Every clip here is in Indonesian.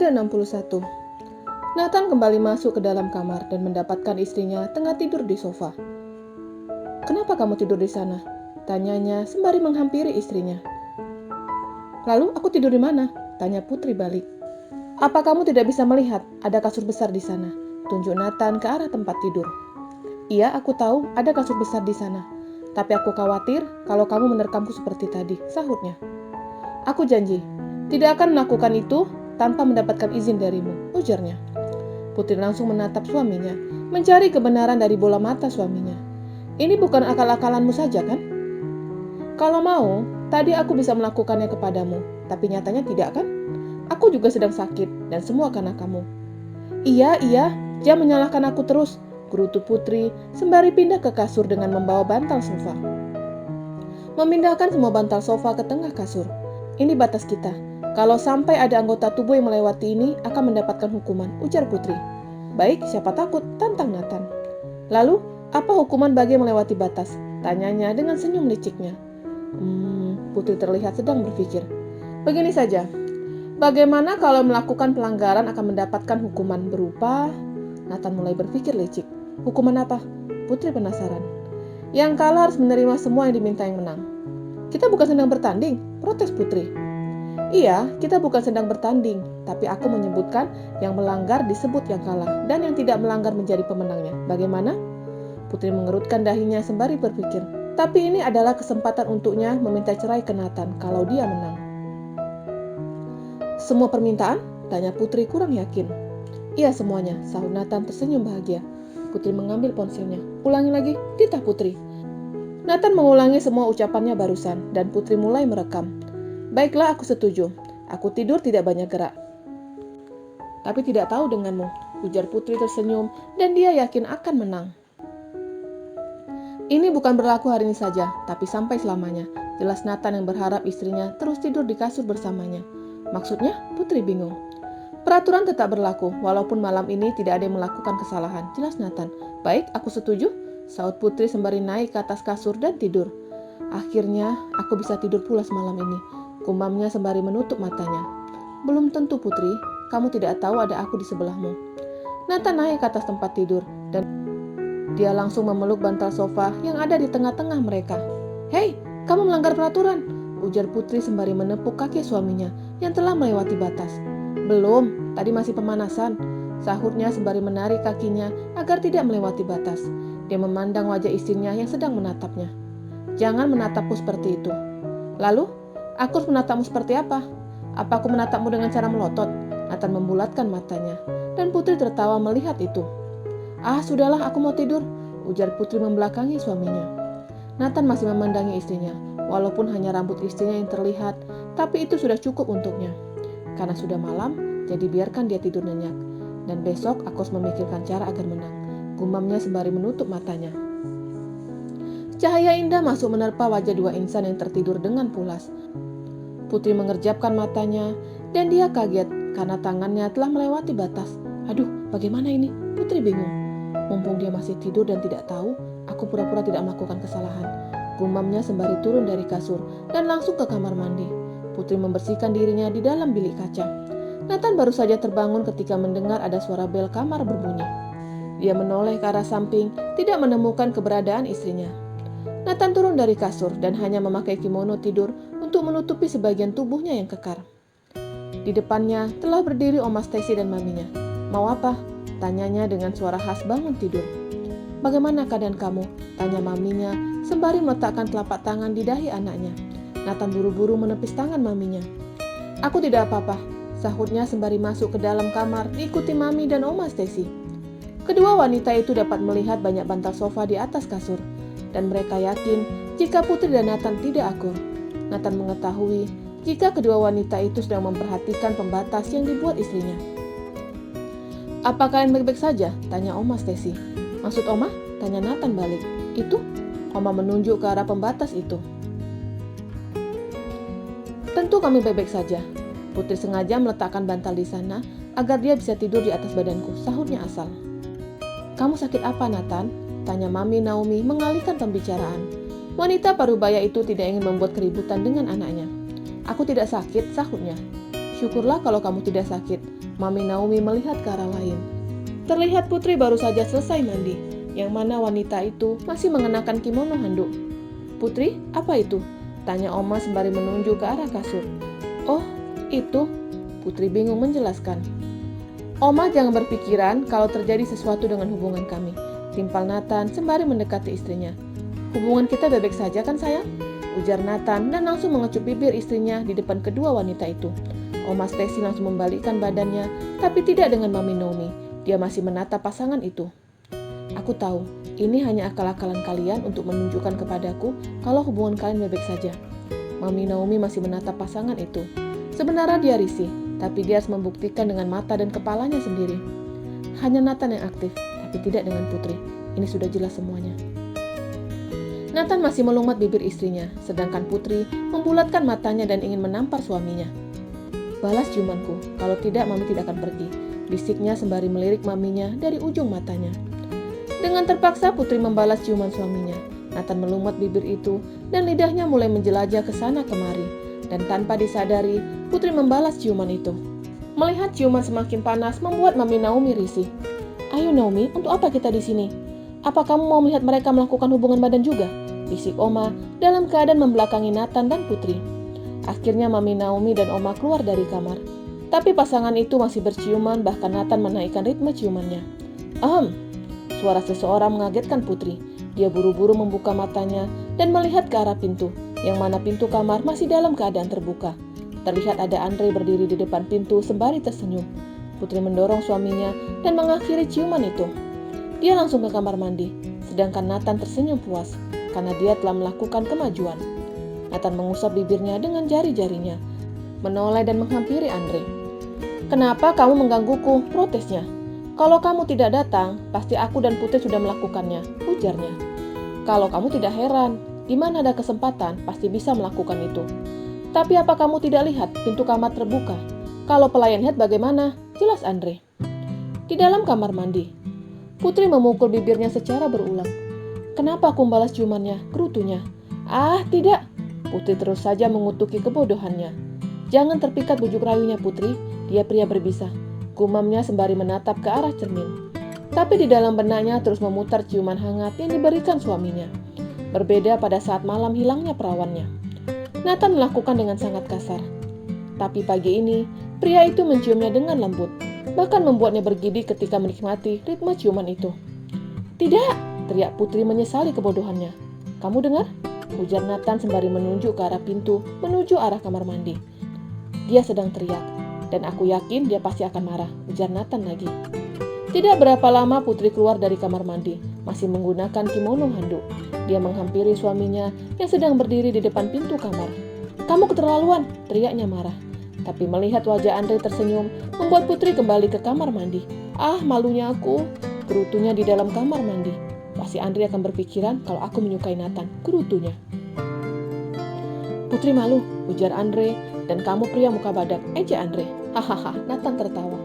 ke-61. Nathan kembali masuk ke dalam kamar dan mendapatkan istrinya tengah tidur di sofa. "Kenapa kamu tidur di sana?" tanyanya sembari menghampiri istrinya. "Lalu aku tidur di mana?" tanya Putri balik. "Apa kamu tidak bisa melihat ada kasur besar di sana?" tunjuk Nathan ke arah tempat tidur. "Iya, aku tahu ada kasur besar di sana. Tapi aku khawatir kalau kamu menerkamku seperti tadi," sahutnya. "Aku janji, tidak akan melakukan itu tanpa mendapatkan izin darimu," ujarnya. Putri langsung menatap suaminya, mencari kebenaran dari bola mata suaminya. "Ini bukan akal-akalanmu saja, kan? Kalau mau, tadi aku bisa melakukannya kepadamu, tapi nyatanya tidak, kan? Aku juga sedang sakit, dan semua karena kamu." Iya, jangan menyalahkan aku terus," gerutu Putri sembari pindah ke kasur dengan membawa bantal sofa. Memindahkan semua bantal sofa ke tengah kasur. "Ini batas kita. Kalau sampai ada anggota tubuh yang melewati ini, akan mendapatkan hukuman," ujar Putri. "Baik, siapa takut?" tantang Nathan. "Lalu, apa hukuman bagi yang melewati batas?" tanyanya dengan senyum liciknya. Putri terlihat sedang berpikir. "Begini saja, bagaimana kalau melakukan pelanggaran akan mendapatkan hukuman berupa..." Nathan mulai berpikir licik. "Hukuman apa?" Putri penasaran. "Yang kalah harus menerima semua yang diminta yang menang." "Kita bukan sedang bertanding," protes Putri. "Iya, kita bukan sedang bertanding, tapi aku menyebutkan yang melanggar disebut yang kalah, dan yang tidak melanggar menjadi pemenangnya. Bagaimana?" Putri mengerutkan dahinya sembari berpikir. Tapi ini adalah kesempatan untuknya meminta cerai ke Nathan kalau dia menang. "Semua permintaan?" tanya Putri kurang yakin. "Iya, semuanya," sahut Nathan tersenyum bahagia. Putri mengambil ponselnya. "Ulangi lagi," titah Putri. Nathan mengulangi semua ucapannya barusan, dan Putri mulai merekam. "Baiklah, aku setuju. Aku tidur tidak banyak gerak. Tapi tidak tahu denganmu," ujar Putri tersenyum, dan dia yakin akan menang. "Ini bukan berlaku hari ini saja, tapi sampai selamanya," jelas Nathan yang berharap istrinya terus tidur di kasur bersamanya. "Maksudnya?" Putri bingung. "Peraturan tetap berlaku, walaupun malam ini tidak ada yang melakukan kesalahan," jelas Nathan. "Baik, aku setuju," sahut Putri sembari naik ke atas kasur dan tidur. "Akhirnya, aku bisa tidur pulas malam ini," gumamnya sembari menutup matanya. "Belum tentu, Putri. Kamu tidak tahu ada aku di sebelahmu." Nathan naik ke atas tempat tidur, dan dia langsung memeluk bantal sofa yang ada di tengah-tengah mereka. "Hei, kamu melanggar peraturan," ujar Putri sembari menepuk kaki suaminya yang telah melewati batas. "Belum, tadi masih pemanasan," sahutnya sembari menarik kakinya agar tidak melewati batas. Dia memandang wajah istrinya yang sedang menatapnya. "Jangan menatapku seperti itu." "Lalu, aku harus menatapmu seperti apa? Apa aku menatapmu dengan cara melotot?" Nathan membulatkan matanya, dan Putri tertawa melihat itu. "Ah, sudahlah, aku mau tidur," ujar Putri membelakangi suaminya. Nathan masih memandangi istrinya, walaupun hanya rambut istrinya yang terlihat, tapi itu sudah cukup untuknya. Karena sudah malam, jadi biarkan dia tidur nyenyak. Dan besok aku harus memikirkan cara agar menang, gumamnya sembari menutup matanya. Cahaya indah masuk menerpa wajah dua insan yang tertidur dengan pulas. Putri mengerjapkan matanya, dan dia kaget karena tangannya telah melewati batas. "Aduh, bagaimana ini?" Putri bingung. "Mumpung dia masih tidur dan tidak tahu, aku pura-pura tidak melakukan kesalahan," gumamnya sembari turun dari kasur dan langsung ke kamar mandi. Putri membersihkan dirinya di dalam bilik kaca. Nathan baru saja terbangun ketika mendengar ada suara bel kamar berbunyi. Dia menoleh ke arah samping, tidak menemukan keberadaan istrinya. Nathan turun dari kasur dan hanya memakai kimono tidur untuk menutupi sebagian tubuhnya yang kekar. Di depannya telah berdiri Oma Stacy dan maminya. "Mau apa?" tanyanya dengan suara khas bangun tidur. "Bagaimana keadaan kamu?" tanya maminya sembari meletakkan telapak tangan di dahi anaknya. Nathan buru-buru menepis tangan maminya. "Aku tidak apa-apa," sahutnya sembari masuk ke dalam kamar diikuti mami dan Oma Stacy. Kedua wanita itu dapat melihat banyak bantal sofa di atas kasur, dan mereka yakin jika Putri dan Nathan tidak akur. Nathan mengetahui jika kedua wanita itu sedang memperhatikan pembatas yang dibuat istrinya. "Apa kalian baik-baik saja?" tanya Oma Stacy. "Maksud Oma?" tanya Nathan balik. "Itu?" Oma menunjuk ke arah pembatas itu. "Tentu kami baik-baik saja." Putri sengaja meletakkan bantal di sana agar dia bisa tidur di atas badanku, sahutnya asal. "Kamu sakit apa, Nathan?" tanya Mami Naomi mengalihkan pembicaraan. Wanita parubaya itu tidak ingin membuat keributan dengan anaknya. "Aku tidak sakit," sahutnya. "Syukurlah kalau kamu tidak sakit. Mami Naomi melihat ke arah lain. Terlihat Putri baru saja selesai mandi, yang mana wanita itu masih mengenakan kimono handuk. "Putri, apa itu?" tanya Oma sembari menunjuk ke arah kasur. "Oh, itu," Putri bingung menjelaskan. "Oma jangan berpikiran kalau terjadi sesuatu dengan hubungan kami," timpal Nathan sembari mendekati istrinya. "Hubungan kita baik-baik saja kan sayang?" ujar Nathan dan langsung mengecup bibir istrinya di depan kedua wanita itu. Oma Stacy langsung membalikkan badannya, tapi tidak dengan Mami Naomi. Dia masih menatap pasangan itu. "Aku tahu, ini hanya akal-akalan kalian untuk menunjukkan kepadaku kalau hubungan kalian baik-baik saja." Mami Naomi masih menatap pasangan itu. Sebenarnya dia risih, tapi dia harus membuktikan dengan mata dan kepalanya sendiri. Hanya Nathan yang aktif, tapi tidak dengan Putri. Ini sudah jelas semuanya. Nathan masih melumat bibir istrinya, sedangkan Putri membulatkan matanya dan ingin menampar suaminya. "Balas ciumanku, kalau tidak Mami tidak akan pergi," bisiknya sembari melirik maminya dari ujung matanya. Dengan terpaksa Putri membalas ciuman suaminya. Nathan melumat bibir itu dan lidahnya mulai menjelajah ke sana kemari. Dan tanpa disadari, Putri membalas ciuman itu. Melihat ciuman semakin panas membuat Mami Naomi risih. "Ayo Naomi, untuk apa kita di sini? Apa kamu mau melihat mereka melakukan hubungan badan juga?" bisik Oma dalam keadaan membelakangi Nathan dan Putri. Akhirnya Mami Naomi dan Oma keluar dari kamar. Tapi pasangan itu masih berciuman, bahkan Nathan menaikkan ritme ciumannya. "Ahem!" suara seseorang mengagetkan Putri. Dia buru-buru membuka matanya dan melihat ke arah pintu, yang mana pintu kamar masih dalam keadaan terbuka. Terlihat ada Andre berdiri di depan pintu sembari tersenyum. Putri mendorong suaminya dan mengakhiri ciuman itu. Dia langsung ke kamar mandi, sedangkan Nathan tersenyum puas karena dia telah melakukan kemajuan. Nathan mengusap bibirnya dengan jari-jarinya, menoleh dan menghampiri Andre. "Kenapa kamu menggangguku?" protesnya. "Kalau kamu tidak datang, pasti aku dan Putri sudah melakukannya," ujarnya. "Kalau kamu tidak heran, di mana ada kesempatan, pasti bisa melakukan itu. Tapi apa kamu tidak lihat pintu kamar terbuka? Kalau pelayan lihat bagaimana?" jelas Andre. Di dalam kamar mandi, Putri memukul bibirnya secara berulang. "Kenapa aku membalas ciumannya?" gerutunya. "Ah, tidak!" Putri terus saja mengutuki kebodohannya. "Jangan terpikat bujuk rayunya Putri, dia pria berbisa," gumamnya sembari menatap ke arah cermin. Tapi di dalam benaknya terus memutar ciuman hangat yang diberikan suaminya. Berbeda pada saat malam hilangnya perawannya. Nathan melakukan dengan sangat kasar. Tapi pagi ini, pria itu menciumnya dengan lembut, bahkan membuatnya bergidik ketika menikmati ritme ciuman itu. "Tidak!" teriak Putri menyesali kebodohannya. "Kamu dengar?" ujar Nathan sembari menunjuk ke arah pintu menuju arah kamar mandi. "Dia sedang teriak, dan aku yakin dia pasti akan marah," ujar Nathan lagi. Tidak berapa lama Putri keluar dari kamar mandi, masih menggunakan kimono handuk. Dia menghampiri suaminya yang sedang berdiri di depan pintu kamar. "Kamu keterlaluan!" teriaknya marah. Tapi melihat wajah Andre tersenyum, membuat Putri kembali ke kamar mandi. "Ah, malunya aku!" gerutunya di dalam kamar mandi. "Pasti Andre akan berpikiran kalau aku menyukai Nathan," gerutunya. "Putri malu," ujar Andre, "dan kamu pria muka badak," ejek Andre. "Hahaha," Nathan tertawa.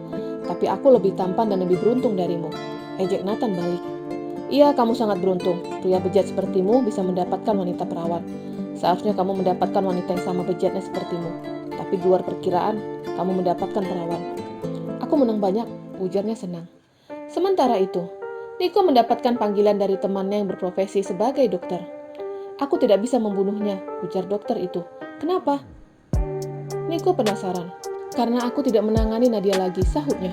"Tapi aku lebih tampan dan lebih beruntung darimu," ejek Nathan balik. "Iya, kamu sangat beruntung. Pria bejat sepertimu bisa mendapatkan wanita perawan. Seharusnya kamu mendapatkan wanita yang sama bejatnya sepertimu. Tapi di luar perkiraan, kamu mendapatkan perawan." "Aku menang banyak," ujarnya senang. Sementara itu, Nico mendapatkan panggilan dari temannya yang berprofesi sebagai dokter. "Aku tidak bisa membunuhnya," ujar dokter itu. "Kenapa?" Nico penasaran. "Karena aku tidak menangani Nadia lagi," sahutnya.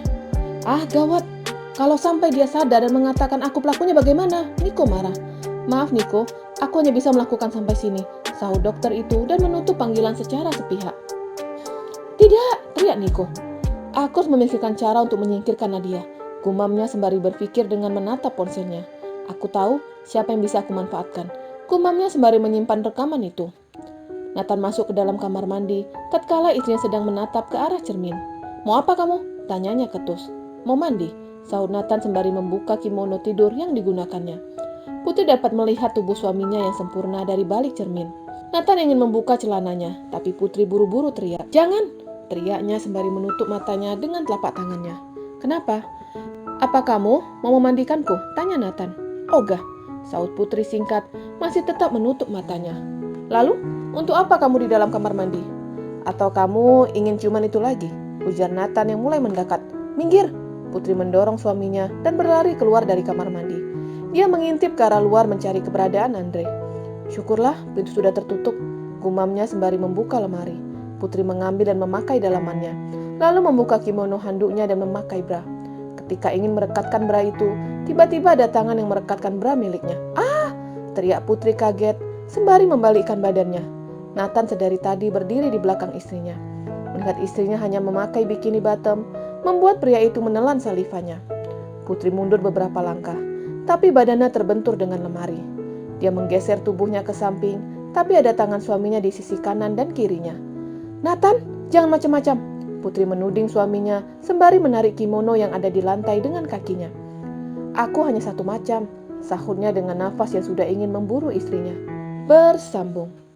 "Ah, gawat. Kalau sampai dia sadar dan mengatakan aku pelakunya bagaimana?" Nico marah. "Maaf Nico, aku hanya bisa melakukan sampai sini," sahut dokter itu dan menutup panggilan secara sepihak. "Tidak!" teriak Nico. "Aku harus memikirkan cara untuk menyingkirkan Nadia," gumamnya sembari berpikir dengan menatap ponselnya. "Aku tahu siapa yang bisa aku manfaatkan," gumamnya sembari menyimpan rekaman itu. Nathan masuk ke dalam kamar mandi tatkala istrinya sedang menatap ke arah cermin. "Mau apa kamu?" tanyanya ketus. "Mau mandi," sahut Nathan sembari membuka kimono tidur yang digunakannya. Putri dapat melihat tubuh suaminya yang sempurna dari balik cermin. Nathan ingin membuka celananya, tapi Putri buru-buru teriak. "Jangan!" teriaknya sembari menutup matanya dengan telapak tangannya. "Kenapa?" "Apa kamu mau memandikanku?" tanya Nathan. "Ogah," sahut Putri singkat, masih tetap menutup matanya. "Lalu, untuk apa kamu di dalam kamar mandi? Atau kamu ingin ciuman itu lagi?" ujar Nathan yang mulai mendekat. "Minggir!" Putri mendorong suaminya dan berlari keluar dari kamar mandi. Dia mengintip ke arah luar mencari keberadaan Andre. "Syukurlah pintu sudah tertutup," gumamnya sembari membuka lemari. Putri mengambil dan memakai dalamannya, lalu membuka kimono handuknya dan memakai bra. Ketika ingin merekatkan bra itu, tiba-tiba ada tangan yang merekatkan bra miliknya. "Ah!" teriak Putri kaget, sembari membalikkan badannya. Nathan sedari tadi berdiri di belakang istrinya. Melihat istrinya hanya memakai bikini bottom, membuat pria itu menelan salivanya. Putri mundur beberapa langkah, tapi badannya terbentur dengan lemari. Dia menggeser tubuhnya ke samping, tapi ada tangan suaminya di sisi kanan dan kirinya. "Nathan, jangan macam-macam," Putri menuding suaminya sembari menarik kimono yang ada di lantai dengan kakinya. "Aku hanya satu macam," sahutnya dengan nafas yang sudah ingin memburu istrinya. Bersambung.